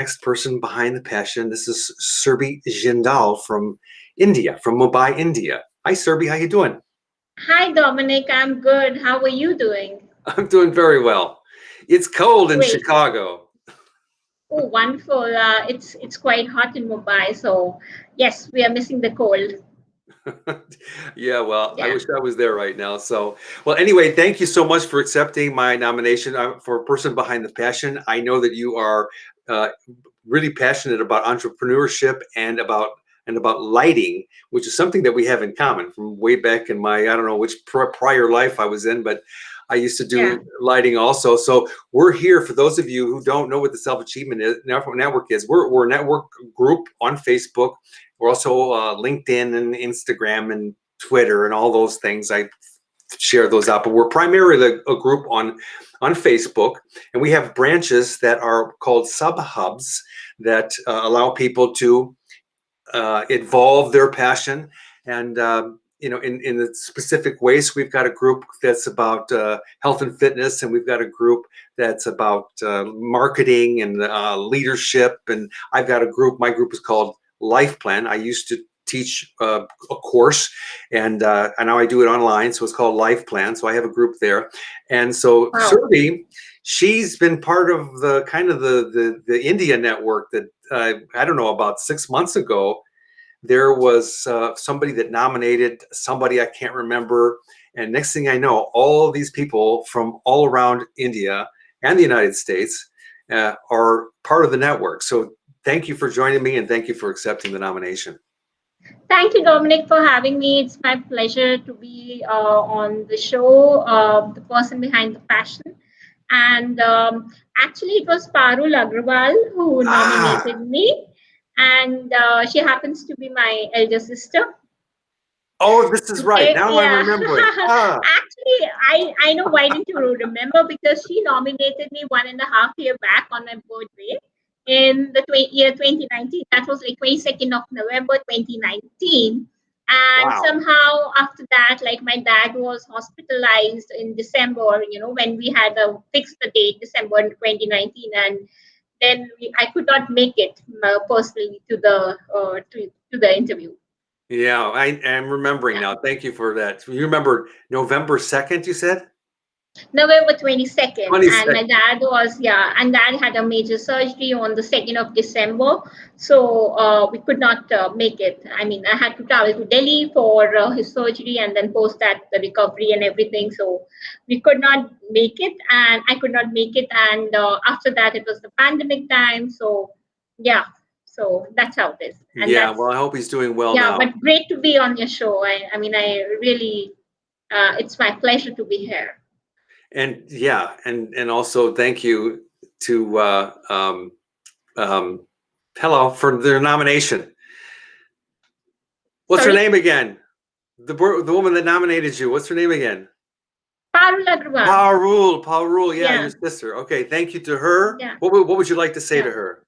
next person behind the passion. This is Surbhi Jindal from India, from Mumbai, India. Hi, Surbhi. How you doing? Hi, Dominic. I'm good. How are you doing? I'm doing very well. It's cold in Great. Chicago. Oh, wonderful. It's quite hot in Mumbai, so yes, we are missing the cold. Yeah, well, I Yeah. wish I was there right now. So, well, anyway, thank you so much for accepting my nomination for Person Behind the Passion. I know that you are uh, really passionate about entrepreneurship and about lighting, which is something that we have in common from way back in my, I don't know which prior life I was in, but I used to Yeah. do lighting also. So we're here for those of you who don't know what the Self Achievement Network is. We're a network group on Facebook. We're also LinkedIn and Instagram and Twitter and all those things. I share those out, but we're primarily a group on Facebook, and we have branches that are called sub hubs that allow people to evolve their passion and in the specific ways. We've got a group that's about health and fitness, and we've got a group that's about marketing and leadership, and I've got a group. My group is called Life Plan. I used to teach a course, and now I do it online, so it's called Life Plan. So I have a group there, and so Wow. Surbhi, she's been part of the kind of the India network that I don't know, about 6 months ago. There was somebody that nominated somebody I can't remember, and next thing I know, all these people from all around India and the United States are part of the network. So thank you for joining me, and thank you for accepting the nomination. Thank you, Dominic, for having me. It's my pleasure to be on the show, the person behind the passion. And actually, it was Parul Agrawal who Ah, nominated me, and she happens to be my elder sister. oh, this is right. Okay, Now I'm yeah. remembering. Ah, Actually, I know why didn't you remember, because she nominated me 1.5 year back on my birthday in the year 2019. That was like 22nd of November 2019. And wow. somehow after that, like my dad was hospitalized in December, when we had fixed the date, December 2019, and then I could not make it personally to the interview. Yeah, I am remembering now. Thank you for that. You remember November 2nd, you said? November 22nd, and my 22nd. dad was, yeah, and dad had a major surgery on the 2nd of December. So we could not make it. I mean, I had to travel to Delhi for his surgery, and then post that, the recovery and everything. So we could not make it, and I could not make it. And after that, it was the pandemic time. So, yeah, so that's how it is. And Yeah, that's, well, I hope he's doing well yeah, now. but great to be on your show. I mean, I really, it's my pleasure to be here. And yeah, and also thank you to um, hello for their nomination. What's her Sorry? name again? The woman that nominated you. What's her name again? Parul Agrawal. Paul Rule. Yeah, your Yeah, sister. Okay, thank you to her. yeah, What would you like to say to yeah. her?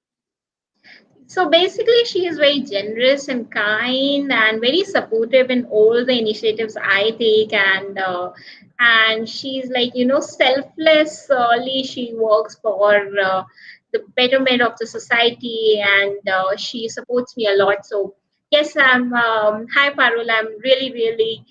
So basically, she is very generous and kind and very supportive in all the initiatives I take, and she's like, selflessly she works for the betterment of the society, and she supports me a lot. So yes, I'm hi Parul. I'm really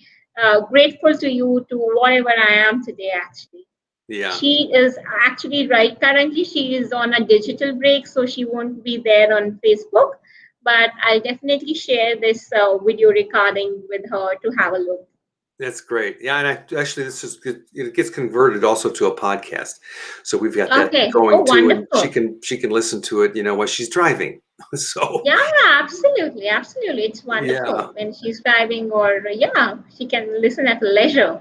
grateful to you to whatever I am today. Actually. Yeah. She is actually right. Currently, she is on a digital break, so she won't be there on Facebook. But I'll definitely share this video recording with her to have a look. That's great. Yeah, and actually, it gets converted also to a podcast, so we've got that Okay. Oh, going too, and she wonderful. can she can listen to it, while she's driving. So Yeah, absolutely. Absolutely. It's yeah, wonderful when she's driving, or, yeah, she can listen at leisure.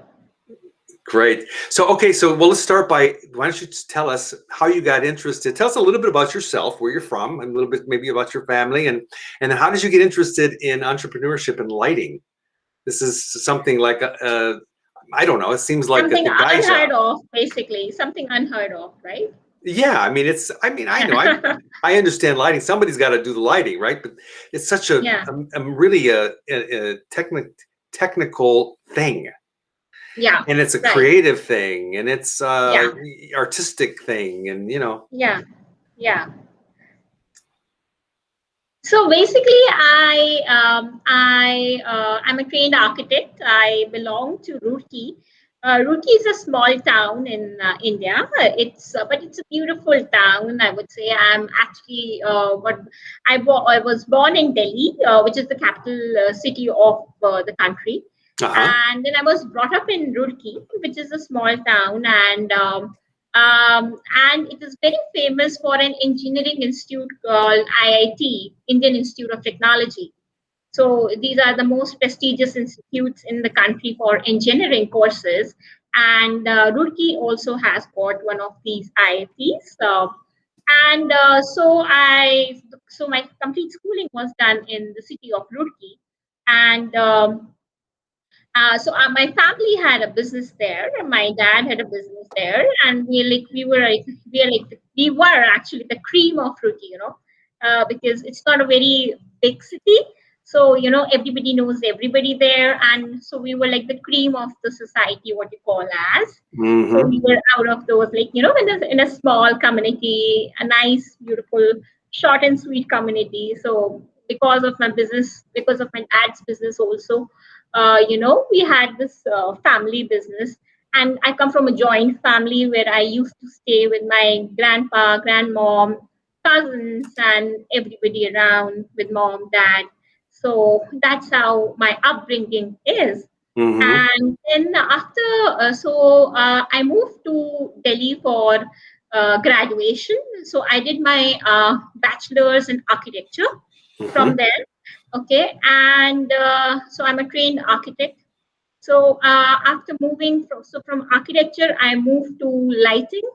great. So okay, so well, let's start by why don't you just tell us how you got interested? Tell us a little bit about yourself, where you're from, and a little bit maybe about your family, and then how did you get interested in entrepreneurship and lighting? This is something like I don't know. It seems like Something a guy job. unheard of, basically. Something unheard of, right? Yeah, I mean, I know, Yeah. I understand lighting. Somebody's got to do the lighting, right? But it's such Yeah. a really a technical thing, Yeah. and it's a Right. creative thing, and it's Yeah. artistic thing, and Yeah. Yeah. So basically, I'm a trained architect. I belong to Roorkee. Roorkee is a small town in India. But it's a beautiful town. I would say I'm actually what I was born in Delhi, which is the capital city of the country, Uh-huh. and then I was brought up in Roorkee, which is a small town, and it is very famous for an engineering institute called IIT, Indian Institute of Technology. So these are the most prestigious institutes in the country for engineering courses, and Roorkee also has got one of these IITs. And so my complete schooling was done in the city of Roorkee, and my family had a business there. My dad had a business there, and we were actually the cream of Fruity, because it's not a very big city. So everybody knows everybody there, and so we were like the cream of the society, what you call as. So Mm-hmm. we were out of those, like in a small community, a nice, beautiful, short and sweet community. So because of my dad's business also, we had this family business, and I come from a joint family where I used to stay with my grandpa, grandmom, cousins, and everybody around with mom, dad. So that's how my upbringing is. Mm-hmm. And then I moved to Delhi for graduation. So I did my bachelor's in architecture from Mm-hmm. there. Okay, and so I'm a trained architect. So after moving from architecture, I moved to lighting.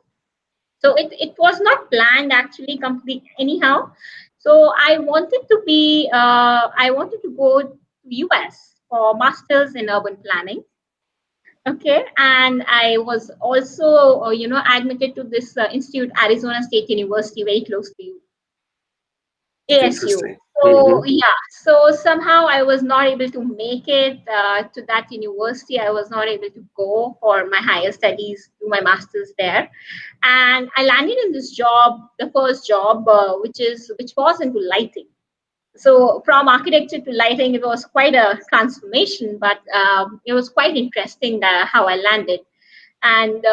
So it was not planned actually complete anyhow. So I wanted to go to US for masters in urban planning. Okay, and I was also admitted to this institute, Arizona State University, very close to you, ASU. Interesting. So Mm-hmm. yeah, so somehow I was not able to make it to that university. I was not able to go for my higher studies, do my masters there, and I landed in this job, the first job, which was into lighting. So from architecture to lighting, it was quite a transformation, but it was quite interesting how I landed. And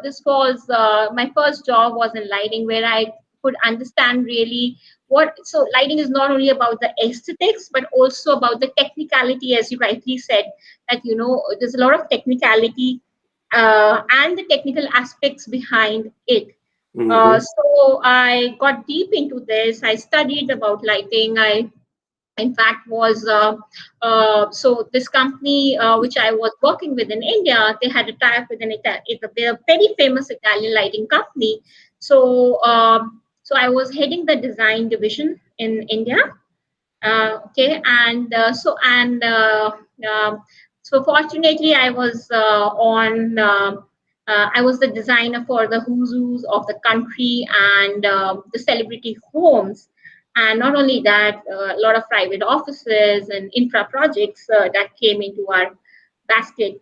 this was my first job was in lighting, where I could understand really what. So lighting is not only about the aesthetics but also about the technicality, as you rightly said, that there's a lot of technicality and the technical aspects behind it. Mm-hmm. So I got deep into this. I studied about lighting. I in fact was so this company which I was working with in India, they had a tie-up with they're a very famous Italian lighting company. So I was heading the design division in India. Okay, and so fortunately, I was the designer for the who's who's of the country and the celebrity homes, and not only that, a lot of private offices and infra projects that came into our basket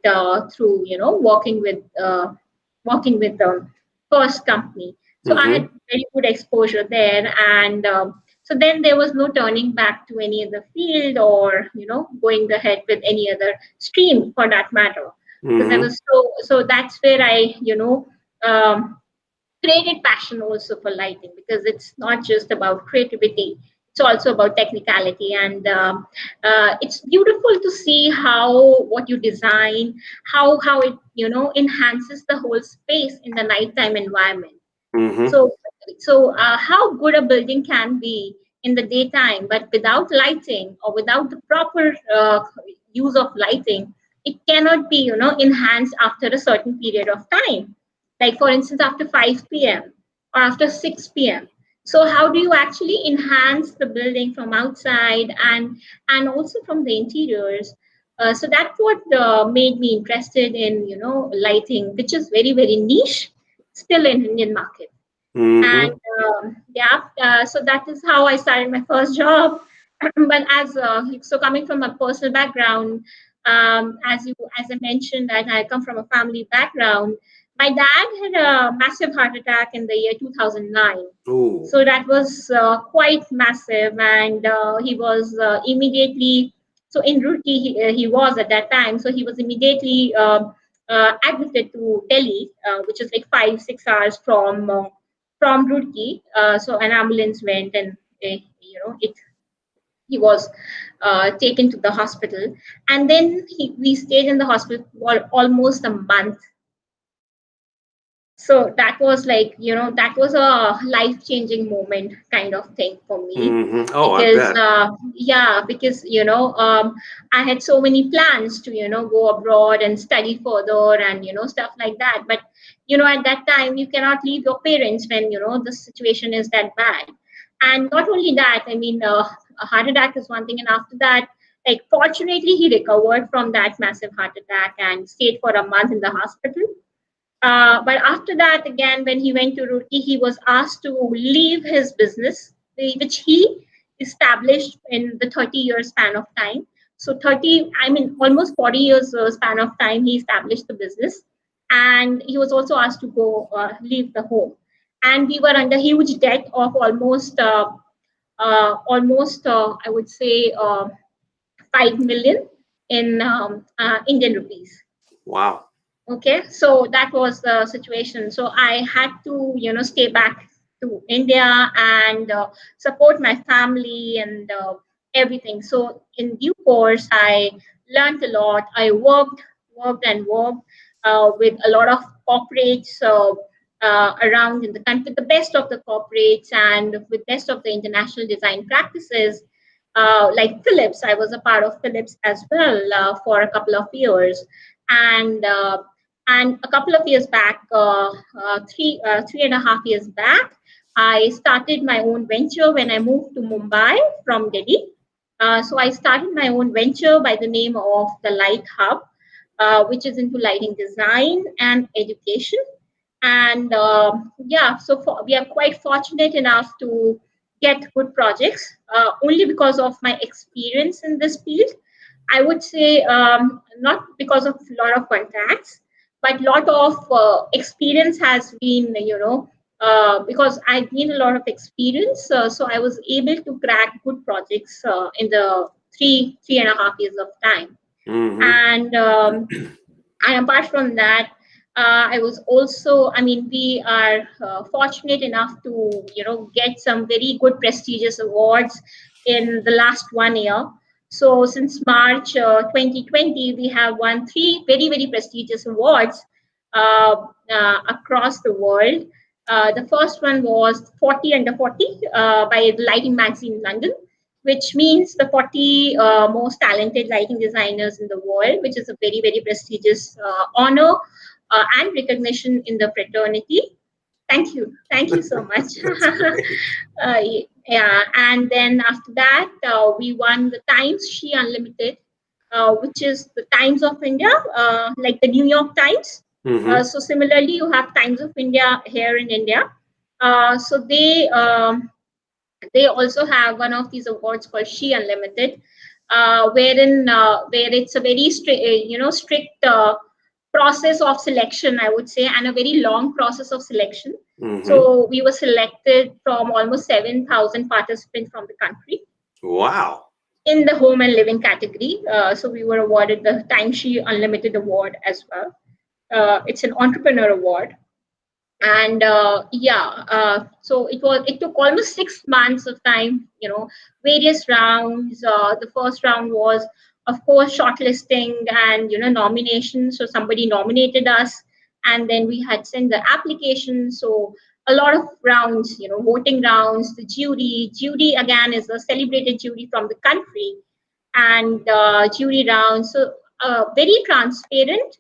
through working with the first company. So I Mm-hmm. had very good exposure there, and so then there was no turning back to any other field or going ahead with any other stream for that matter, because I Mm-hmm. was so that's where I um, created passion also for lighting, because it's not just about creativity, it's also about technicality. And it's beautiful to see how what you design, how it enhances the whole space in the nighttime environment. Mm-hmm. So how good a building can be in the daytime, but without lighting or without the proper use of lighting, it cannot be, enhanced after a certain period of time. Like for instance, after 5 p.m. or after 6 p.m. So how do you actually enhance the building from outside and also from the interiors? So that's what made me interested in, lighting, which is very, very niche still in Indian market. And Mm-hmm. so that is how I started my first job. But so coming from a personal background, as I mentioned, that I come from a family background. My dad had a massive heart attack in the year 2009. Ooh. So that was quite massive, and he was immediately. So in Roorkee, he was at that time. So he was immediately admitted to Delhi, which is like 5-6 hours from Roorkee. So an ambulance went, and it he was taken to the hospital, and then we stayed in the hospital for almost a month. So that was like, that was a life changing moment kind of thing for me, Oh, I because bet. because I had so many plans to go abroad and study further, and stuff like that. But at that time you cannot leave your parents when the situation is that bad. And not only that, I mean, a heart attack is one thing, and after that, like, fortunately he recovered from that massive heart attack and stayed for a month in the hospital. But after that, again, when he went to Roorkee, he was asked to leave his business, which he established in the 30-year span of time. So 30, I mean, almost 40 years span of time, he established the business. And he was also asked to go leave the home. And we were under huge debt of I would say, 5 million in Indian rupees. Wow. Okay, so that was the situation. So I had to stay back to India and support my family and everything. So in due course I learned a lot. I worked with a lot of corporates around in the country, the best of the corporates and with best of the international design practices, like Philips. I was a part of Philips as well for a couple of years. And uh, and a couple of years back, 3.5 years back, I started my own venture when I moved to Mumbai from Delhi. So I started my own venture by the name of the Light Hub, which is into lighting design and education. And yeah, so we are quite fortunate enough to get good projects only because of my experience in this field. I would say, not because of a lot of contacts, but lot of experience has been, because I gained a lot of experience. So I was able to crack good projects in the 3.5 years of time. Mm-hmm. And and apart from that, I was also, I mean, we are fortunate enough to get some very good prestigious awards in the last 1 year. So since March 2020 we have won three very very prestigious awards uh, across the world. The first one was 40 under 40 by the Lighting Magazine in London, which means the 40 most talented lighting designers in the world, which is a very, very prestigious honor and recognition in the fraternity. Thank you. Thank you so much. That's great. Yeah. And then after that, we won the Times She Unlimited, which is the Times of India, like the New York Times. Mm-hmm. So similarly, you have Times of India here in India. So they also have one of these awards called She Unlimited, where it's a very strict process of selection, I would say, and a very long process of selection. Mm-hmm. So we were selected from almost 7,000 participants from the country Wow. in the home and living category. So we were awarded the Time She Unlimited award as well. It's an entrepreneur award. And yeah, so it took almost 6 months of time, various rounds. The first round was, of course, shortlisting and nomination. So somebody nominated us, and then we had sent the application. So a lot of rounds, voting rounds. The jury again is a celebrated jury from the country, and jury rounds. So very transparent,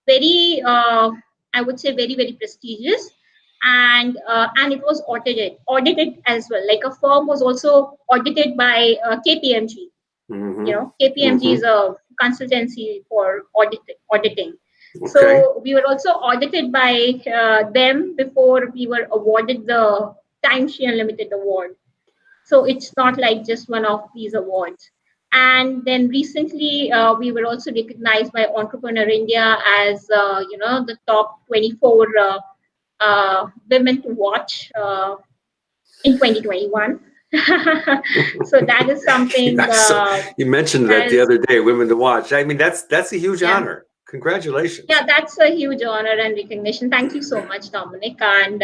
very I would say very very prestigious. And it was audited as well. Like, a firm was also audited by KPMG. Mm-hmm. KPMG is Mm-hmm. a consultancy for auditing. Okay. So we were also audited by them before we were awarded the Time She Unlimited award. So it's not like just one of these awards. And then recently, we were also recognized by Entrepreneur India as the top 24 women to watch in 2021. So that is something Yeah, so you mentioned that that the is, other day, women to watch. I mean, that's a huge yeah. honor. Congratulations. Yeah, that's a huge honor and recognition. Thank you so much, Dominic. And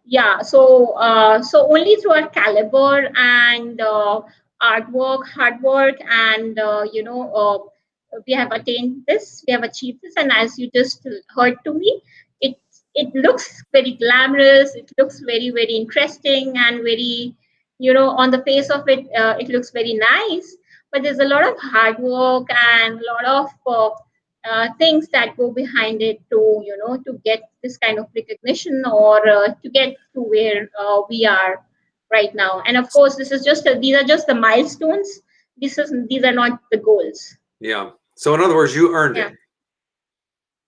yeah, so only through our caliber and hard work, and we have attained this. We have achieved this, and as you just heard to me, it it looks very glamorous. It looks very very interesting and very, on the face of it, it looks very nice. But there's a lot of hard work and a lot of things that go behind it to to get this kind of recognition, or to get to where we are right now. And of course, this is these are just the milestones. These are not the goals. Yeah. So in other words, you earned Yeah. it.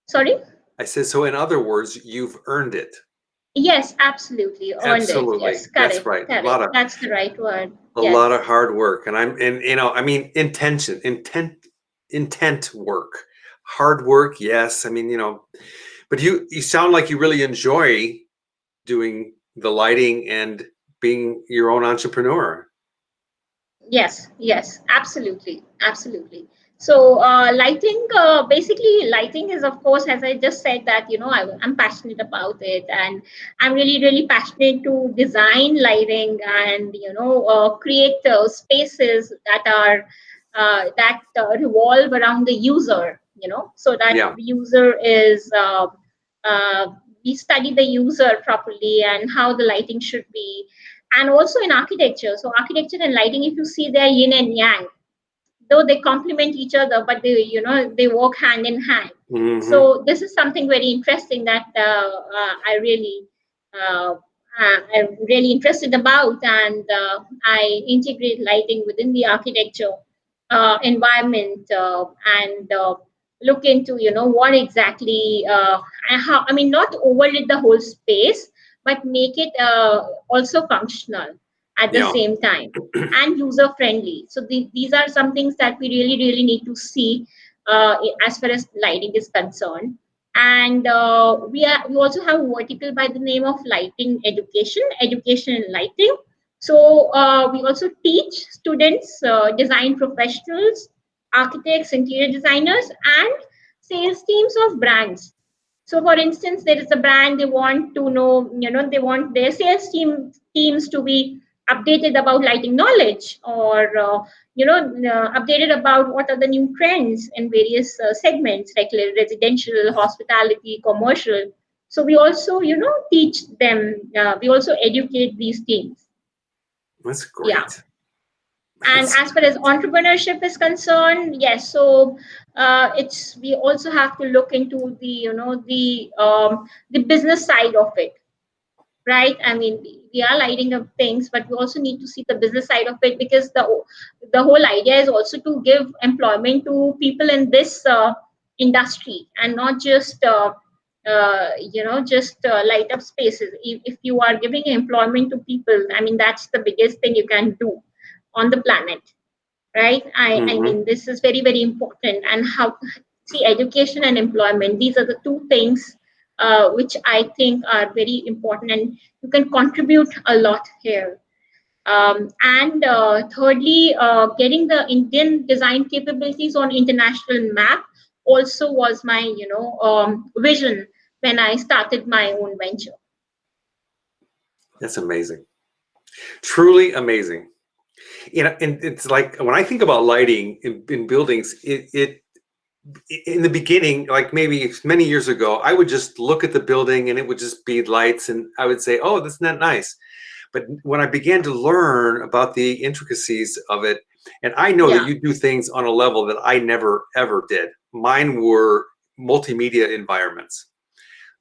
Sorry. I said, so in other words, you've earned it. Yes, absolutely earned it. Absolutely. Yes, That's correct, right. correct. That's the right word. A lot of Yes. hard work. And I mean, intent work. Hard work, yes. I mean, but you sound like you really enjoy doing the lighting and being your own entrepreneur. Yes, yes, absolutely, absolutely. So, basically, lighting is, of course, as I just said, that I'm passionate about it, and I'm really, really passionate to design lighting and create spaces that are revolve around the user. So that Yeah. the user is uh, we study the user properly and how the lighting should be. And also in architecture, so architecture and lighting, if you see, they're yin and yang, though they complement each other, but they work hand in hand. Hmm. So this is something very interesting that uh, I'm really interested about, and I integrate lighting within the architecture environment, and look into what exactly, and how, I mean, not overlit the whole space, but make it also functional at the Yeah. same time, and user friendly. So these are some things that we really really need to see as far as lighting is concerned. And we also have a vertical by the name of lighting education and lighting. So we also teach students, design professionals, architects, interior designers, and sales teams of brands. So, for instance, there is a brand, they want to know, they want their sales teams to be updated about lighting knowledge, or updated about what are the new trends in various segments like residential, hospitality, commercial. So we also teach them. We also educate these teams. That's Yeah. great. And That's as far as entrepreneurship is concerned, yes, so it's we also have to look into the business side of it, right? I mean, we are lighting up things, but we also need to see the business side of it, because the whole idea is also to give employment to people in this industry, and not just light up spaces. If you are giving employment to people, I mean, that's the biggest thing you can do on the planet, right? I hmm mean, this is very very important. And how, see, education and employment, these are the two things which I think are very important, and you can contribute a lot here. And thirdly, getting the Indian design capabilities on international map also was my vision when I started my own venture. That's amazing. Truly amazing. And it's like when I think about lighting in buildings, it in the beginning, like maybe many years ago, I would just look at the building and it would just be lights, and I would say, "Oh, that's not nice." But when I began to learn about the intricacies of it, and I know that Yeah. you do things on a level that I never ever did. Mine were multimedia environments.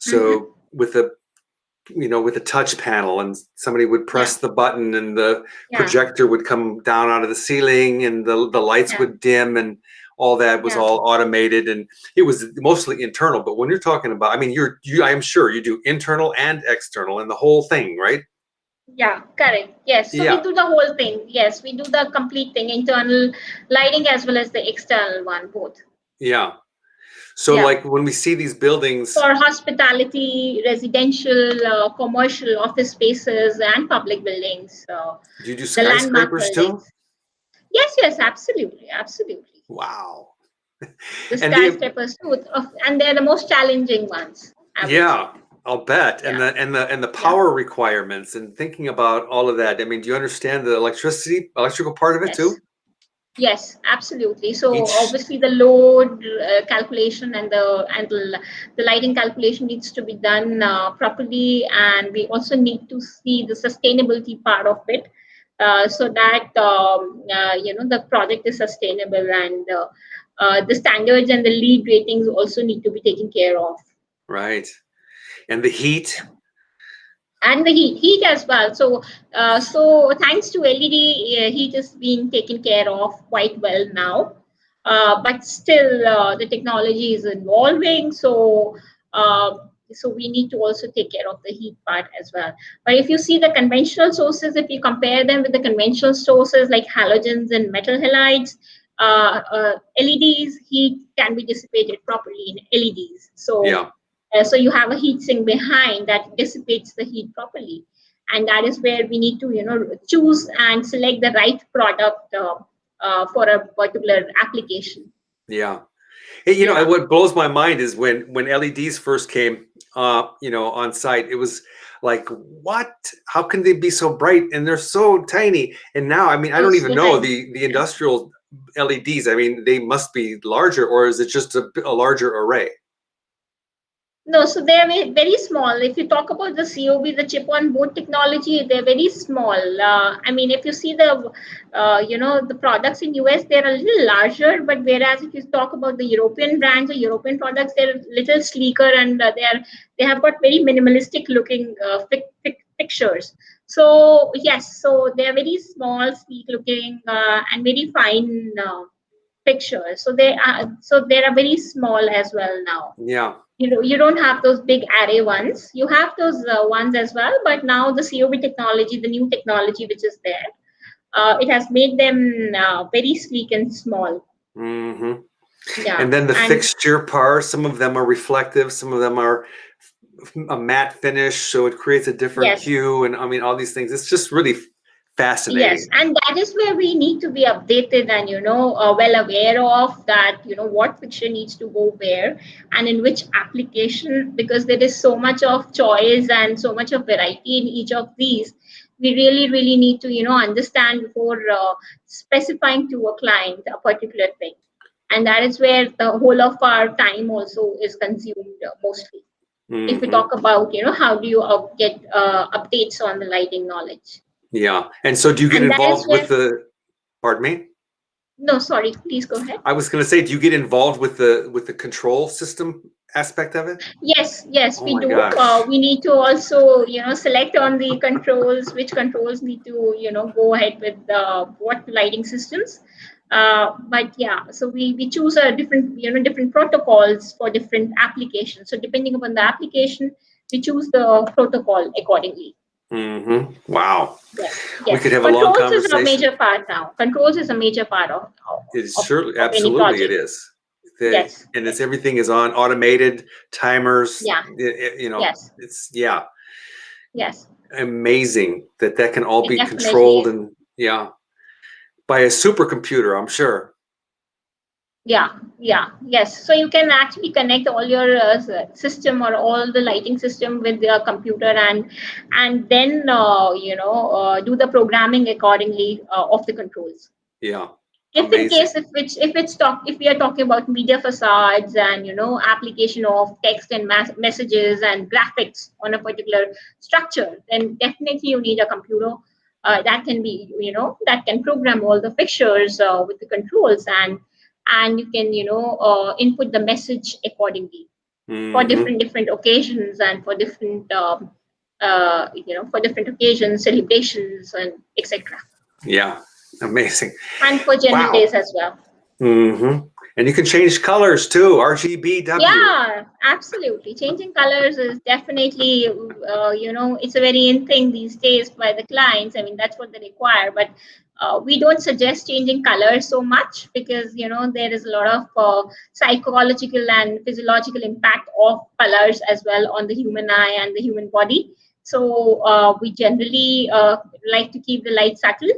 Hmm. So with a touch panel, and somebody would Yeah. press the button and the Yeah. projector would come down out of the ceiling, and the lights Yeah. would dim, and all that was Yeah. all automated, and it was mostly internal. But when you're talking about, I mean, I am sure you do internal and external and the whole thing, right? Yeah, correct. Yes. So we Yeah, do the whole thing. Yes, we do the complete thing, internal lighting as well as the external one, both. yeah. So Yeah. like when we see these buildings, For hospitality, residential, commercial, office spaces, and public buildings. do you do The landmark skyscrapers too? buildings. Yes, yes, absolutely, absolutely. Wow. The And they, skyscrapers too, and they're the most challenging ones, I would say. yeah, I'll bet. And Yeah, the yeah, power requirements and thinking about all of that. I mean, do you understand the electrical part of it yes. too? Yes, absolutely. So Each, obviously the load calculation and the lighting calculation needs to be done properly, and we also need to see the sustainability part of it, so that the project is sustainable, and the standards and the lead ratings also need to be taken care of. right. And the heat. And the heat as well. So thanks to LED, heat is being taken care of quite well now, but still the technology is evolving, uh, so we need to also take care of the heat part as well. But if you see the conventional sources, if you compare them with the conventional sources like halogens and metal halides, LEDs heat can be dissipated properly in LEDs. Yeah, So you have a heat sink behind that dissipates the heat properly, and that is where we need to choose and select the right product for a particular application. yeah. Hey, Yeah. what blows my mind is when LEDs first came, on site, it was like, what? How can they be so bright? And they're so tiny. And now, I mean, I Oh, don't even so know tiny. the industrial LEDs. I mean, they must be larger, or is it just a larger array? No, so they are very small. If you talk about the COB, the chip on board technology, they're very small. I mean, if you see the products in US, they're a little larger. But whereas if you talk about the European brands or European products, they're a little sleeker, and they have got very minimalistic looking pictures. So yes, so they're very small, sleek looking, and very fine pictures. So they are very small as well now. Yeah, You don't have those big array ones. You have those ones as well, but now the COB technology, the new technology which is there, it has made them very sleek and small. hmm. Yeah, And then the and fixture par, some of them are reflective, some of them are a matte finish, so it creates a different yes, hue. And I mean, all these things. It's just really yes, fascinating. and that is where we need to be updated and well aware of that. What fixture needs to go where and in which application, because there is so much of choice and so much of variety in each of these. We really, really need to understand before specifying to a client a particular thing, and that is where the whole of our time also is consumed mostly. If we Hmm. talk about how do you get updates on the lighting knowledge, Yeah. And so do you get and that is involved where. with pardon me? No, sorry, please go ahead. I was going to say, do you get involved with the control system aspect of it? Yes, yes, Oh we my do. gosh. We need to also, select on the controls, which controls need to, go ahead with what lighting systems. But yeah, so we choose a different protocols for different applications. So depending upon the application, we choose the protocol accordingly. Wow. Yes, We yes. could have a long Controls is a conversation. major part now. Controls is a major part It is of, surely, of any absolutely, it project. is. Yes, And it's yes. everything is on automated timers. Yeah, yes, It's yeah, yes. amazing that can all It be definitely controlled is. and yeah by a supercomputer. I'm sure. Yeah, yeah, yes. So you can actually connect all your system or all the lighting system with the computer, and then do the programming accordingly of the controls. Yeah, If in amazing. case if we are talking about media facades and application of text and messages and graphics on a particular structure, then definitely you need a computer that can be that can program all the fixtures with the controls, and you can input the message accordingly for Hmm. different occasions and for different occasions, celebrations, and etc. Yeah, amazing. And for general Wow. days as well. Hmm. And you can change colors too, RGBW. Yeah, absolutely. Changing colors is definitely, it's a very in thing these days by the clients. I mean, that's what they require. But we don't suggest changing colors so much because, there is a lot of psychological and physiological impact of colors as well on the human eye and the human body. So we generally like to keep the light subtle.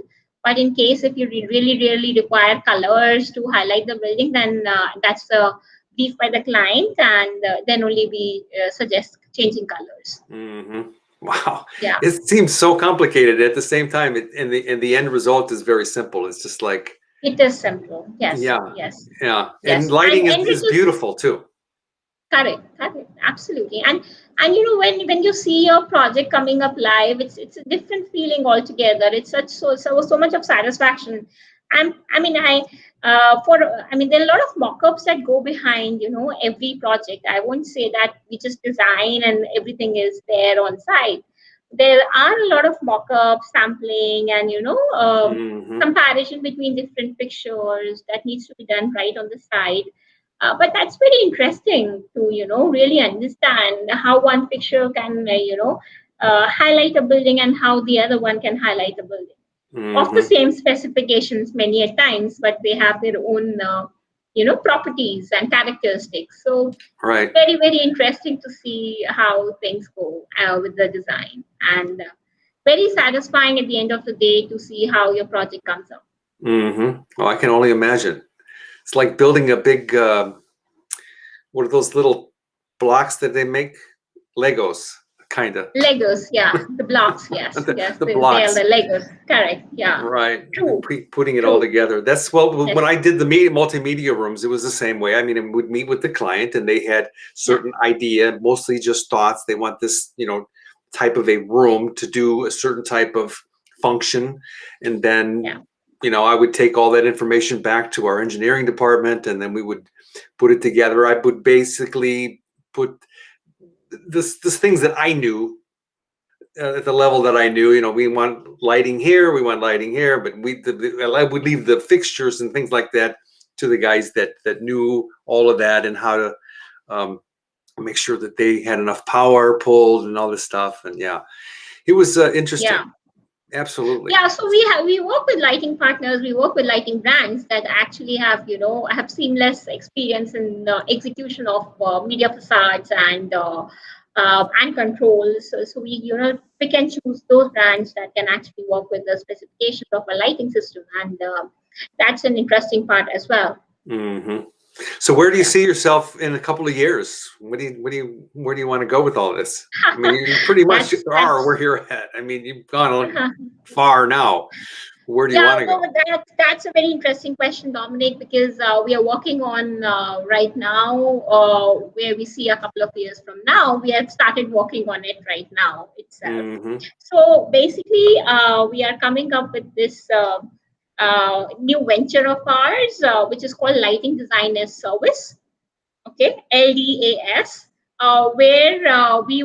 But in case if you really, really require colors to highlight the building, then that's the brief by the client, and then only we suggest changing colors. Hmm. Wow, Yeah, it seems so complicated. At the same time, and the end result is very simple. It's just like, it is simple. Yes, yeah, yes, yeah, and yes, and lighting is, and it is is beautiful too. correct, correct, absolutely. And when you see your project coming up live, it's a different feeling altogether. It's such so much of satisfaction. And I mean, there are a lot of mock-ups that go behind every project. I won't say that we just design and everything is there on site. There are a lot of mock-ups, sampling, and Hmm. comparison between different pictures that needs to be done right on the side. But that's very interesting to really understand how one picture can highlight a building and how the other one can highlight a building of the Hmm. same specifications many a times, but they have their own properties and characteristics. So Right. very, very interesting to see how things go with the design, and very satisfying at the end of the day to see how your project comes out. Oh, I can only imagine. It's like building a big, what are those little blocks that they make? Legos, kind of. Legos, yeah, the blocks, yes, yes, The they are blocks. the Legos, correct, yeah, Right. And true, putting it all true, together. That's, well, yes, when I did the multimedia rooms, it was the same way. I mean, I would meet with the client and they had yeah, certain idea, mostly just thoughts. They want this, type of a room to do a certain type of function. And then, yeah, I would take all that information back to our engineering department and then we would put it together. I would basically put this things that I knew at the level that I knew, we want lighting here, we want lighting here, but I would leave the fixtures and things like that to the guys that knew all of that and how to um, make sure that they had enough power pulled and all this stuff. And yeah, it was interesting. yeah. Absolutely. Yeah, so we work with lighting partners, we work with lighting brands that actually have seamless experience in execution of media facades and controls. So we pick and choose those brands that can actually work with the specifications of a lighting system, and that's an interesting part as well. Hmm. So where do you Yeah. see yourself in a couple of years? Where do you want to go with all this? I mean, you pretty much are That's where you're at. I mean, you've gone far now. Where do you Yeah, want to no, go? but that's a very interesting question, Dominic, because we are working on right now where we see a couple of years from now. We have started working on it right now itself. Hmm. So basically, we are coming up with this new venture of ours, which is called Lighting Design as Service. Okay, LDAS, where we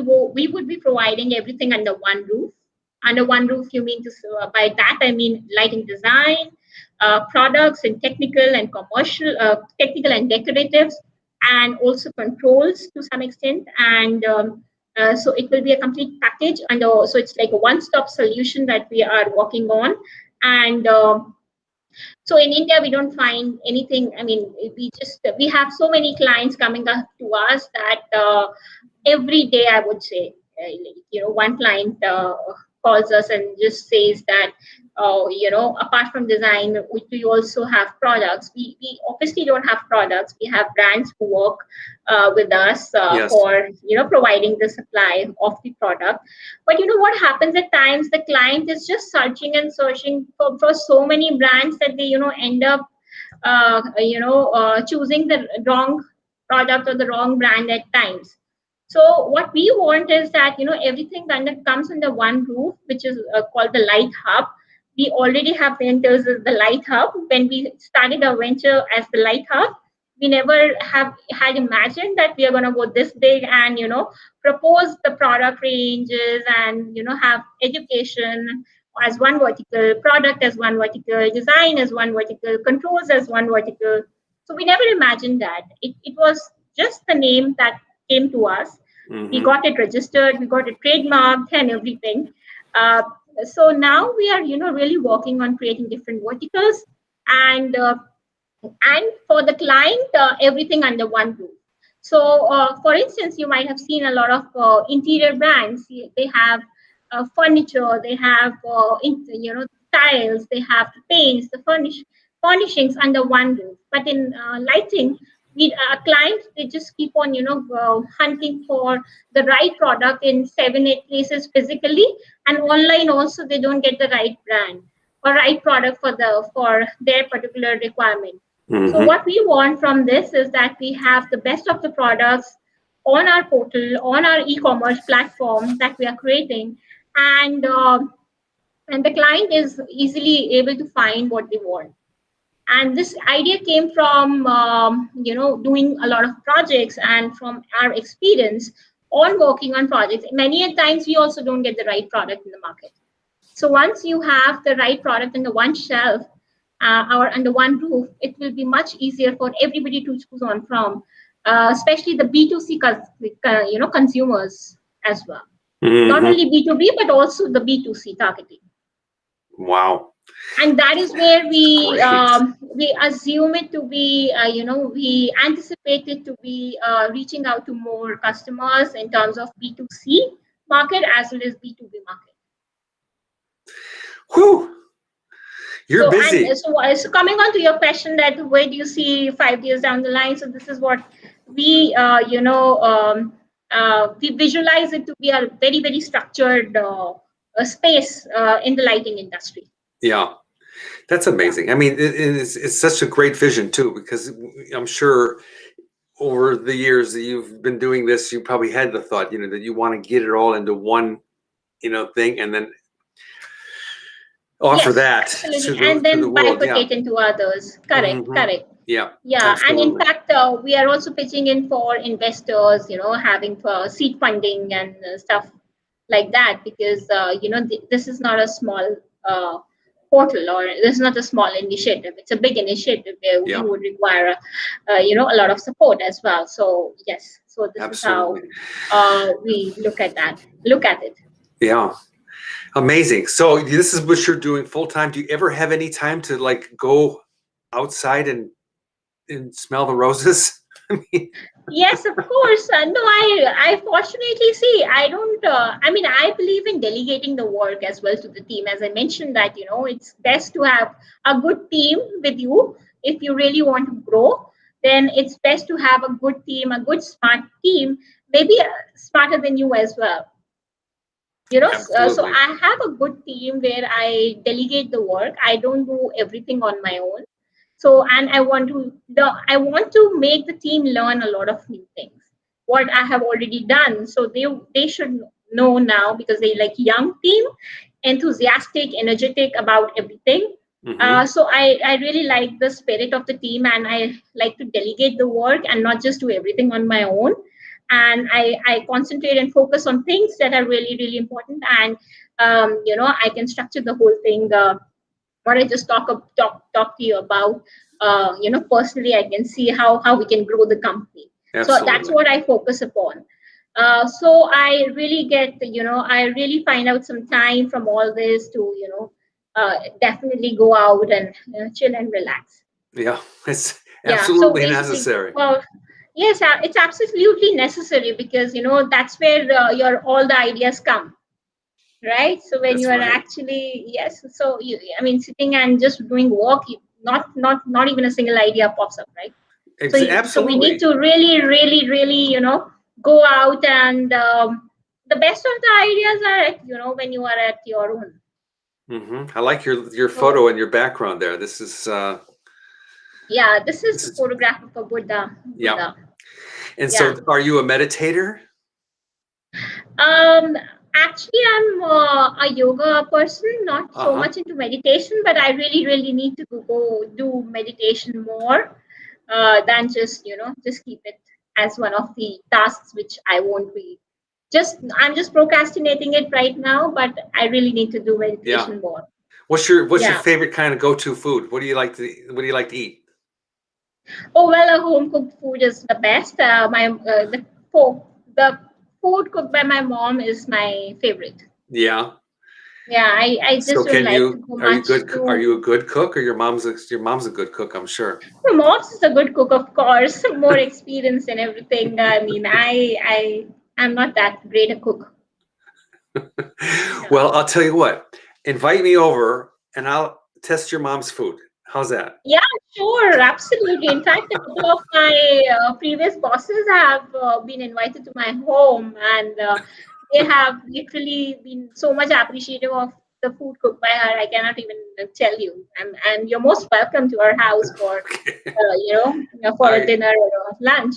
would be providing everything under one roof. Under one roof, you mean to by that I mean lighting design, products and technical and decoratives, and also controls to some extent. And so it will be a complete package, and so it's like a one-stop solution that we are working on. And so in India, we don't find anything. I mean, we have so many clients coming up to us that every day I would say, one client calls us and just says that, apart from design, we also have products. We obviously don't have products. We have brands who work with us Yes. for providing the supply of the product. But what happens at times, the client is just searching and searching for so many brands that they end up choosing the wrong product or the wrong brand at times. So what we want is that everything that comes under one roof, which is called the Light Hub. We already have renters as the Light Hub. When we started our venture as the Light Hub, we never have had imagined that we are going to go this big and propose the product ranges and have education as one vertical, product as one vertical, design as one vertical, controls as one vertical. So we never imagined that. It was just the name that came to us. We Mm-hmm. got it registered, we got it trademarked and everything. Uh, so now we are, really working on creating different verticals, and for the client, everything under one roof. So for instance, you might have seen a lot of interior brands. They have furniture, they have tiles, they have the paints, the furnishings under one roof. But in lighting, we clients, they just keep on hunting for the right product in 7 8 places physically, and online also they don't get the right brand or right product for their particular requirement. So Mm-hmm. what we want from this is that we have the best of the products on our portal, on our e-commerce platform that we are creating, and the client is easily able to find what they want. And this idea came from doing a lot of projects and from our experience on working on projects. Many a times we also don't get the right product in the market. So once you have the right product under one shelf or under one roof, it will be much easier for everybody to choose on from, especially the B2C consumers as well. Not Mm-hmm. only B2B but also the B2C targeting. Wow. And that is where Great. we assume it to be, we anticipate it to be reaching out to more customers in terms of B2C market as well as B2B market. Whew. You're So, and busy. so coming on to your question, that where do you see 5 years down the line? So this is what we, we visualize it to be a very, very structured space in the lighting industry. Yeah. That's Yeah. amazing. I mean, it's such a great vision too, because I'm sure over the years that you've been doing this, you probably had the thought, that you want to get it all into one, thing, and then offer Yes, that absolutely. to And the then world. Yeah. bifurcate into others. Correct, Hmm. correct. Yeah. Yeah, and in Absolutely. fact, we are also pitching in for investors, having seed funding and stuff like that, because this is not a small uh, portal, or this is not a small initiative. It's a big initiative where we Yeah. would require, a lot of support as well. So yes, so this is how Absolutely. we look at that. Look at it. Yeah. Amazing. So this is what you're doing full time. Do you ever have any time to like go outside and smell the roses? I mean, Yes, of course. No, I fortunately see. I don't. I mean, I believe in delegating the work as well to the team. As I mentioned, that it's best to have a good team with you if you really want to grow. Then it's best to have a good team, a good smart team, maybe smarter than you as well. So absolutely. I have a good team where I delegate the work. I don't do everything on my own. So, and I want to make the team learn a lot of new things what I have already done. So they should know now, because they like young team, enthusiastic, energetic about everything. Hmm. So I really like the spirit of the team, and I like to delegate the work and not just do everything on my own. And I concentrate and focus on things that are really, really important. And I can structure the whole thing. What I just talk to you about, personally, I can see how we can grow the company. So that's Absolutely. what I focus upon. So I really I really find out some time from all this to, definitely go out and chill and relax. Yeah. It's Yeah. So absolutely basically, necessary. well, yes, it's absolutely necessary, because that's where your all the ideas come, right? So when you That's are right. actually, yes, so I mean, sitting and just doing work, not even a single idea pops up, right? So so we need Absolutely. to really, really, really, go out, and the best of the ideas are when you are at your own. I like your So photo and your background there. This is yeah, this is this a is photograph of a Buddha. yeah. And so, Yeah. are you a meditator? Um, Actually, I'm a yoga person, not Uh so huh. much into meditation, but I really, really need to go do meditation more than just keep it as one of the tasks which I won't be. I'm just procrastinating it right now, but I really need to do Yeah. meditation more. What's your Yeah. favorite kind of go to food? What do you like to eat? Oh well, a home cooked food is the best. My the food cooked by my mom is my favorite. Yeah. Yeah, I So just don't can like to you go are you much good? Are to. you a good cook, or your mom's a good cook? I'm sure. My mom's is a good cook, of course. More experience and everything. I mean, I'm not that great a cook. Yeah. Well, I'll tell you what. Invite me over, and I'll test your mom's food. How's that? Yeah, sure, absolutely. In fact, a couple of my previous bosses have been invited to my home, and they have literally been so much appreciative of the food cooked by her. I cannot even tell you. And you're most welcome to our house for, Okay. for a I dinner or a lunch.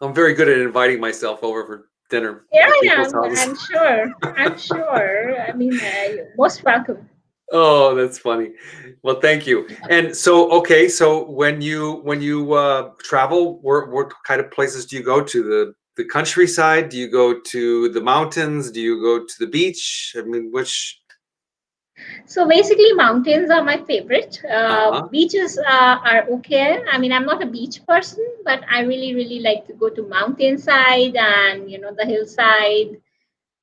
I'm very good at inviting myself over for dinner Yeah, at yeah, people's houses. I'm sure. I'm sure. I mean, you're most welcome. Oh, that's funny. Well, thank you. And so, okay, so when you travel, what kind of places do you go to? The countryside? Do you go to the mountains? Do you go to the beach? I mean, which? So basically, mountains are my favorite. Uh-huh. Beaches are okay. I mean, I'm not a beach person, but I really, really like to go to mountainside and the hillside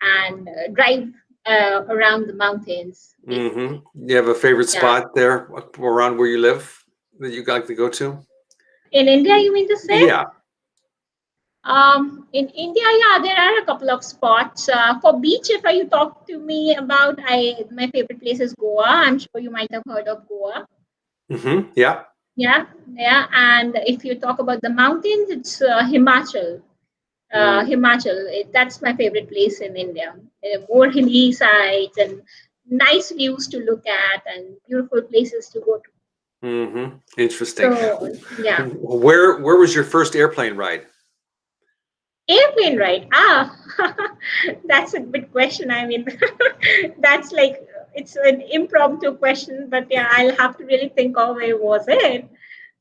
and drive around the mountains. Mm-hmm. Basically, You have a favorite yeah. spot there around where you live that you like to go to? In India, you mean to say? Yeah. In India, yeah, there are a couple of spots for beach. If you talk to me about, I my favorite place is Goa. I'm sure you might have heard of Goa. Mm-hmm. Yeah. Yeah, yeah. And if you talk about the mountains, it's Himachal. Mm. That's my favorite place in India. More hilly sides and nice views to look at and beautiful places to go to. Mm-hmm. Interesting. So, yeah. Where was your first airplane ride? Airplane ride. Ah, that's a good question. I mean, that's like it's an impromptu question, but yeah, I'll have to really think of where was it.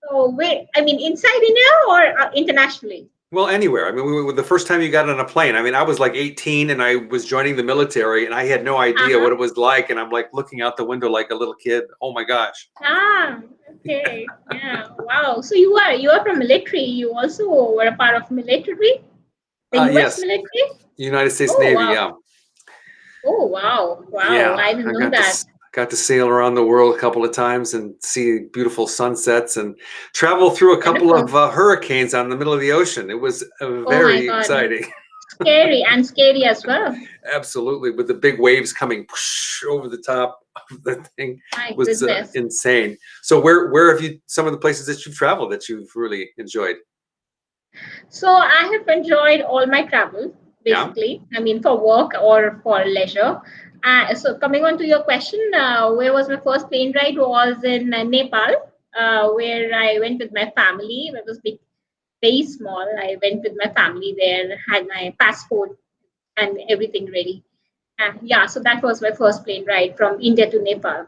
So, wait, I mean, inside India or internationally? Well, anywhere. I mean, the first time you got on a plane, I mean, I was like 18 and I was joining the military and I had no idea Uh-huh. what it was like. And I'm like looking out the window like a little kid. Oh my gosh. Ah, okay. Yeah. Wow. So you are from military. You also were a part of military, the U.S. Yes, military. United States Oh Navy. wow. Yeah. Oh wow. Wow. Yeah. I didn't I know that. got to sail around the world a couple of times and see beautiful sunsets and travel through a couple Wonderful. of hurricanes on the middle of the ocean. It was Oh my very God. exciting. Scary and scary as well. Absolutely, with the big waves coming whoosh over the top of the thing My was goodness. insane. So where have you some of the places that you've traveled that you've really enjoyed? So I have enjoyed all my travel, Yeah. basically. I mean, for work or for leisure. So coming on to your question, where was my first plane ride? Was in Nepal, where I went with my family. It was big, very small. I went with my family there, had my passport and everything ready. Yeah, so that was my first plane ride from India to Nepal.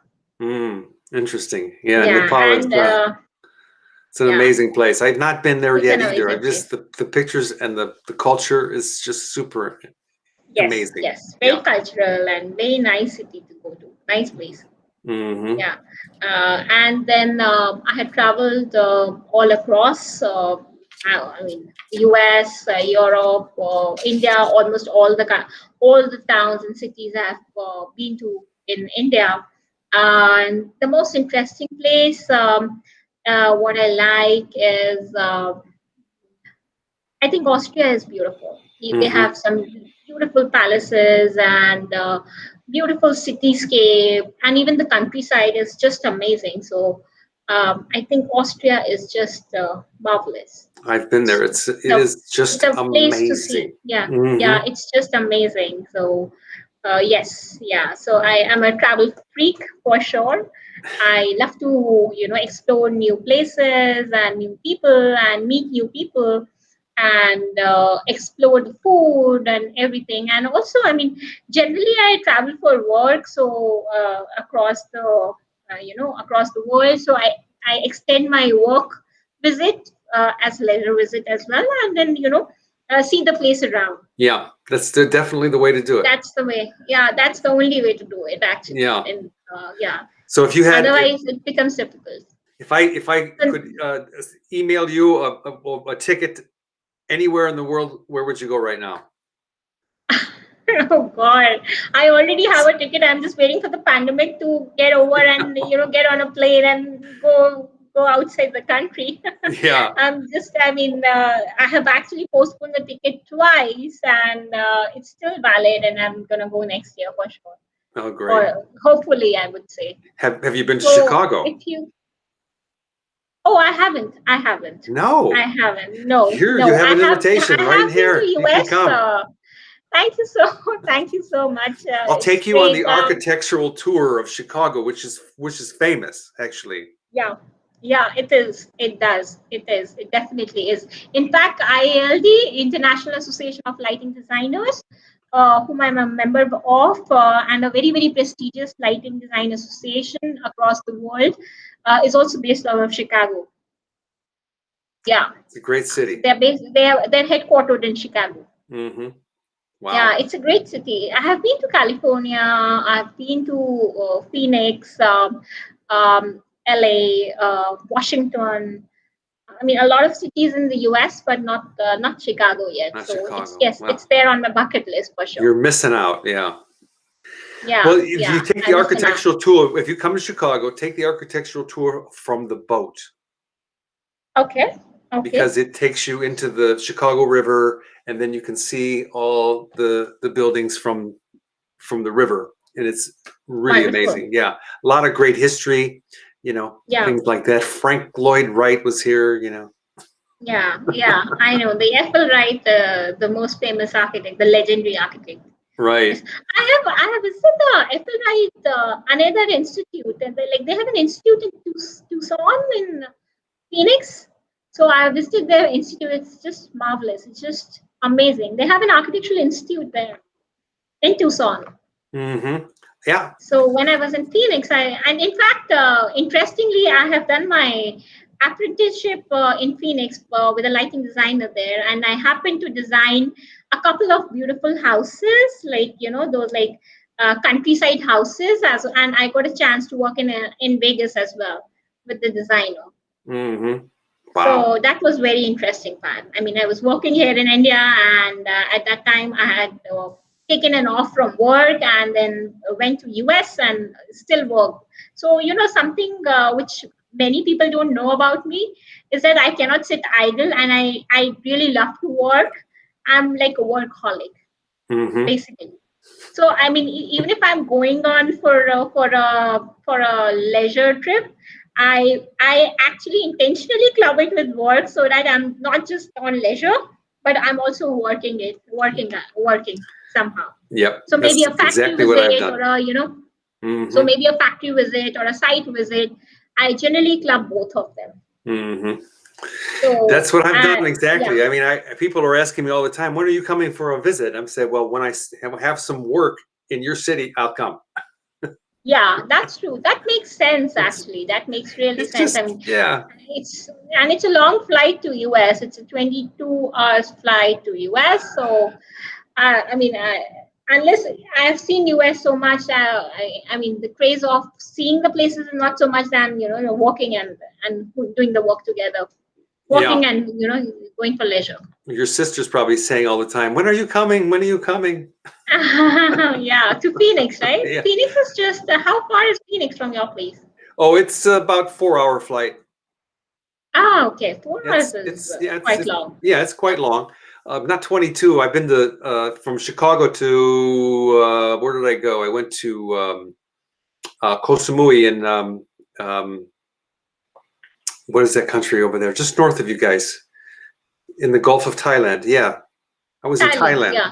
Interesting. Yeah, Yeah, Nepal is and it's an yeah, amazing place. I've not been there it's yet an either. amazing I've just place. the pictures and the culture is just super Yes, amazing. yes, very Yeah. cultural and very nice city to go to. Nice place. Hmm. Yeah, and then I had traveled all across. I mean, U.S., Europe, India. Almost all the towns and cities I have been to in India. And the most interesting place, what I like is I think Austria is beautiful. They Hmm. have some beautiful palaces and beautiful cityscape, and even the countryside is just amazing. So I think Austria is just marvelous. I've been there. It's It a is it's just a place to amazing. see. Yeah, Hmm. yeah, it's just amazing. So yes, yeah. So I am a travel freak for sure. I love to explore new places and new people and meet new people and explore the food and everything. And also, I mean, generally I travel for work, so across the world. So I extend my work visit as leisure visit as well, and then see the place around. Yeah, that's definitely the way to do it. That's the way. Yeah, that's the only way to do it actually. Yeah. And yeah, So if you had otherwise it becomes difficult. If I could email you a ticket anywhere in the world, where would you go right now? Oh God, I already have a ticket. I'm just waiting for the pandemic to get over and get on a plane and go outside the country. Yeah. I have actually postponed the ticket twice, and it's still valid, and I'm gonna go next year for sure, Oh, great. or hopefully, I would say. Have you been to So Chicago? if you, oh, I haven't, I haven't, I No. haven't. No, Here you no, have an invitation I right have been to here. You can US. come. Thank you so, thank you so much. I'll It's take you on great. the architectural tour of Chicago, which is famous, actually. Yeah, yeah, it is. It does. It is. It definitely is. In fact, ILD, International Association of Lighting Designers, whom I'm a member of, and a very, very prestigious lighting design association across the world, is also based out of Chicago. Yeah, It's a great city. they're based. They're headquartered in Chicago. Mm-hmm. Yeah, Wow. it's a great city. I have been to California. I've been to Phoenix, LA, Washington. I mean, a lot of cities in the US, but not Chicago yet. Not So it's Chicago. yes, Wow. it's there on my bucket list for sure. You're missing out. Yeah. Yeah, Well, if yeah. you take I the missed an out. architectural tour, if you come to Chicago, take the architectural tour from the boat, Okay, okay. because it takes you into the Chicago River, and then you can see all the buildings from the river, and it's really Wonderful. amazing. Yeah, a lot of great history, Yeah, things like that. Frank Lloyd Wright was here. yeah, yeah. I know the Eiffel Wright, the most famous architect, the legendary architect. Right. Yes, I have visited the Eiffel Wright another institute, and they have an institute in Tucson in Phoenix. So I visited their institute. It's just marvelous. It's just amazing. They have an architectural institute there in Tucson. Mm-hmm. Yeah. So when I was in Phoenix, and in fact, interestingly, I have done my apprenticeship in Phoenix with a lighting designer there, and I happened to design a couple of beautiful houses, like those like countryside houses, and I got a chance to work in Vegas as well with the designer. Mm-hmm. Wow. So that was very interesting part. I mean, I was working here in India, and at that time I had taken an off from work, and then went to US and still work. So something which many people don't know about me is that I cannot sit idle, and I really love to work. I'm like a workaholic, Mm-hmm. basically. So I mean, even if I'm going on for a leisure trip, I actually intentionally club it with work so that I'm not just on leisure, but I'm also working somehow. Yep. So maybe That's a factory exactly what I've visit, done. or so Mm-hmm. maybe a factory visit or a site visit. I generally club both of them. Mm-hmm. So That's what I've done yeah. exactly. I mean, people are asking me all the time, when are you coming for a visit? I'm saying, well, when I have some work in your city, I'll come. Yeah, that's true. That makes sense It's actually. That makes really it's sense. I just mean, yeah. it's a long flight to US. It's a 22 hours flight to US. So unless I've seen US so much, I mean, the craze of seeing the places is not so much than walking and doing the work together, Yeah. walking and going for leisure. Your sister's probably saying all the time, when are you coming? When are you coming? Yeah, to Phoenix, right? Yeah. Phoenix is just how far is Phoenix from your place? Oh, it's about 4 hour flight. Ah, okay. 4 hours It's is it's yeah, quite long. it's quite long. Not 22. I've been to from Chicago to where did I go? I went to Koh Samui in what is that country over there? Just north of you guys, in the Gulf of Thailand. Yeah, I was in Thailand, Thailand. yeah.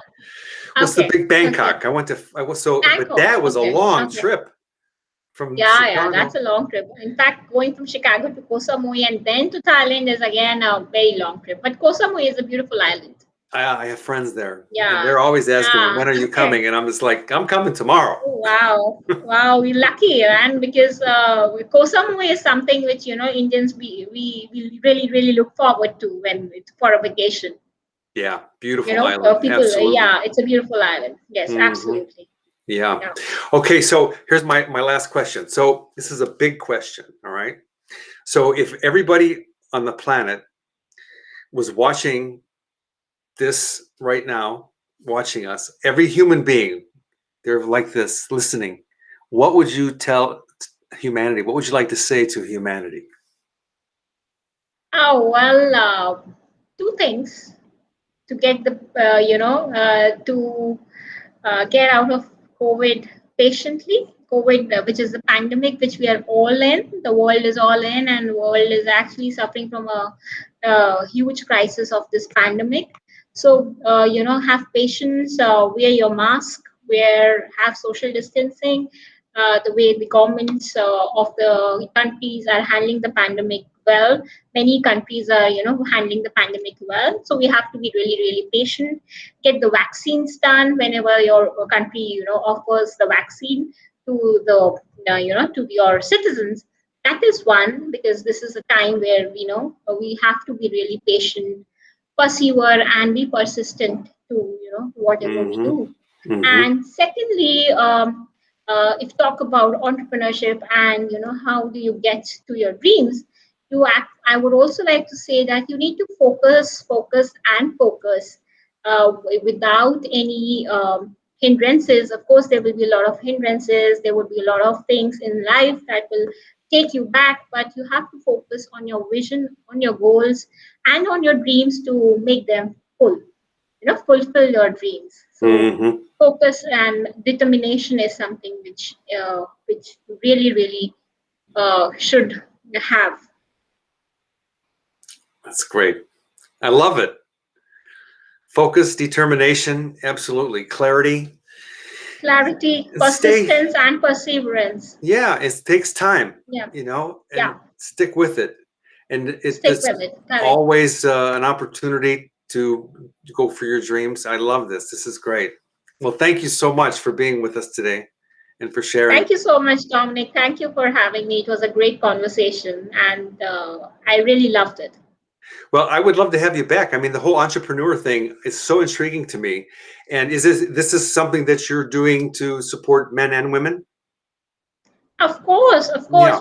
What's the Okay, big okay. Bangkok? I was but Bangkok, that was a okay, long okay. trip from Yeah, yeah, that's Chicago. a long trip. In fact, going from Chicago to Koh Samui and then to Thailand is again a very long trip. But Koh Samui is a beautiful island. I have friends there, and Yeah, they're always asking me, yeah, when are you okay. coming? And I'm just like, I'm coming tomorrow. Oh, wow, wow, we're lucky, man, because Koh Samui is something which Indians we really really look forward to when it's for a vacation. Yeah, beautiful island. People, Absolutely. yeah, it's a beautiful island. Yes, Hmm. absolutely. Yeah. Yeah. Okay, so here's my last question. So this is a big question, all right? So if everybody on the planet was watching this right now, watching us, every human being, they're like this, listening, what would you tell humanity? What would you like to say to humanity? Oh, well, two things to get the, to get out of COVID patiently. COVID, which is the pandemic, which we are all in, the world is all in, and the world is actually suffering from a huge crisis of this pandemic. So, have patience, wear your mask, have social distancing. The way the governments of the countries are handling the pandemic well, many countries are, handling the pandemic well. So we have to be really, really patient. Get the vaccines done whenever your country, offers the vaccine to the, to your citizens. That is one, because this is a time where, we have to be really patient, persevere, and be persistent to, whatever we Mm-hmm. do. Mm-hmm. And secondly, if talk about entrepreneurship and, how do you get to your dreams, I would also like to say that you need to focus, and focus without any hindrances. Of course, there will be a lot of hindrances. There will be a lot of things in life that will take you back, but you have to focus on your vision, on your goals, and on your dreams to make them full, fulfill your dreams. So Mm-hmm. focus and determination is something which really, really should have. That's great. I love it. Focus, determination, absolutely. Clarity. Clarity, Stay, persistence, and perseverance. yeah, it takes time, Yeah, and yeah. stick with it. And Stick it's with it. Correct. always an opportunity to go for your dreams. I love this. This is great. Well, thank you so much for being with us today and for sharing. Thank you so much, Dominic. Thank you for having me. It was a great conversation, and I really loved it. Well, I would love to have you back. I mean, the whole entrepreneur thing is so intriguing to me. And this is something that you're doing to support men and women? Of Yeah. course,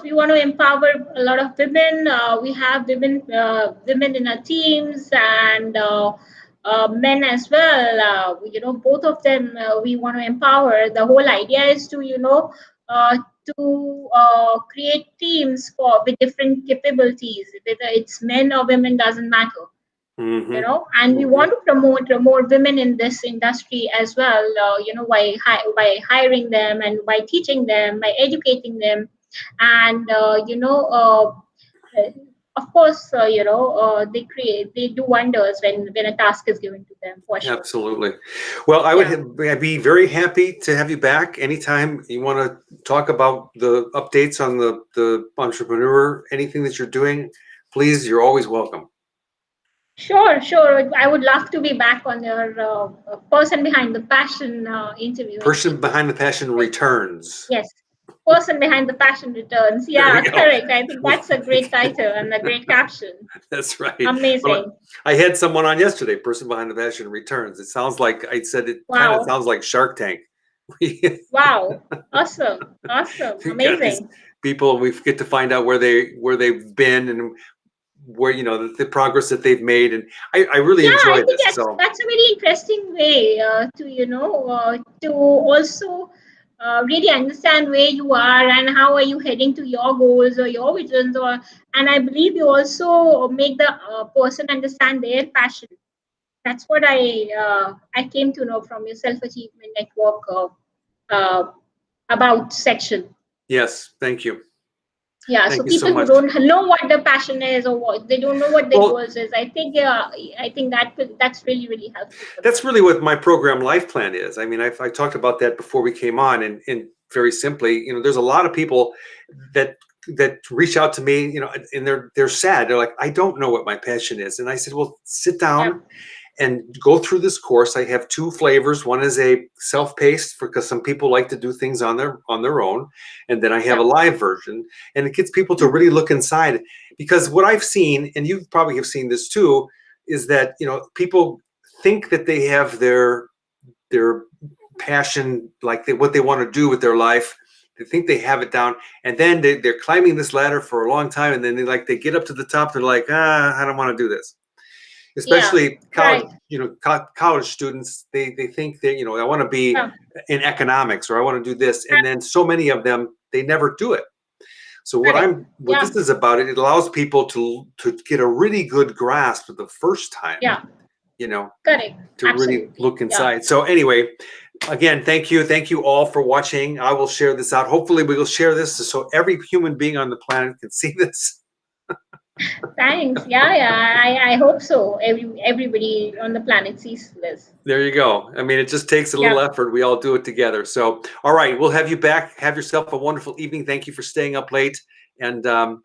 we want to empower a lot of women. We have women in our teams, and men as well. Both of them we want to empower. The whole idea is to, uh, create teams for with different capabilities. Whether it's men or women doesn't matter, Mm-hmm. and we Mm-hmm. want to promote more women in this industry as well, by hiring them, and by teaching them, by educating them, and uh, of course, they do wonders when a task is given to them, for sure. Absolutely. Well, Yeah, I'd be very happy to have you back anytime you want to talk about the updates on the entrepreneur, anything that you're doing. Please, you're always welcome. sure, I would love to be back on your person behind the passion interview Person anytime. behind the passion returns. Yes. Person behind the passion returns. There Yeah, we go. correct. I think that's a great title and a great caption. That's right. Well, Amazing. I had someone on yesterday, person behind the passion returns. It sounds like I said it kind of Wow. sounds like Shark Tank. We Wow. Awesome. Awesome. got these Amazing. people and we get to find out where they've been and where the progress that they've made. And I really Yeah, I enjoy think this. that's So that's a very interesting way to also really understand where you are and how are you heading to your goals or your visions, and I believe you also make the person understand their passion. That's what I came to know from your self achievement network uh, about section. yes, thank you. Yeah, so Thank you so people who much. don't know what their passion is, or what they don't know what their Well, goals is, I think that's really, really helpful for them. that's really what my program life plan is. I mean, I talked about that before we came on, and very simply, there's a lot of people that reach out to me, and they're sad. They're like, I don't know what my passion is, and I said, well, sit Yeah, down and go through this course. I have two flavors. One is a self-paced, because some people like to do things on their own, and then I have a yeah, live version, and it gets people to really look inside. Because what I've seen, and you probably have seen this too, is that people think that they have their passion, like what they want to do with their life, they think they have it down, and then they're climbing this ladder for a long time, and then they get up to the top, they're like, I don't want to do this. Yeah. Especially college, Right. college students, they think that, I want to be Yeah. in economics, or I want to do this, and then so many of them, they never do it. So Correct. what Yeah. this is about, it allows people to get a really good grasp of the first time, Yeah. you know, Correct. to really Absolutely. look Yeah. inside. So anyway, again, thank you all for watching. I will share this out. Hopefully we will share this so every human being on the planet can see this. Thanks. Yeah, yeah. I hope so. Everybody on the planet sees this. There you go. I mean, it just takes a little Yeah. effort. We all do it together. So, all right, we'll have you back. Have yourself a wonderful evening. Thank you for staying up late. And Thank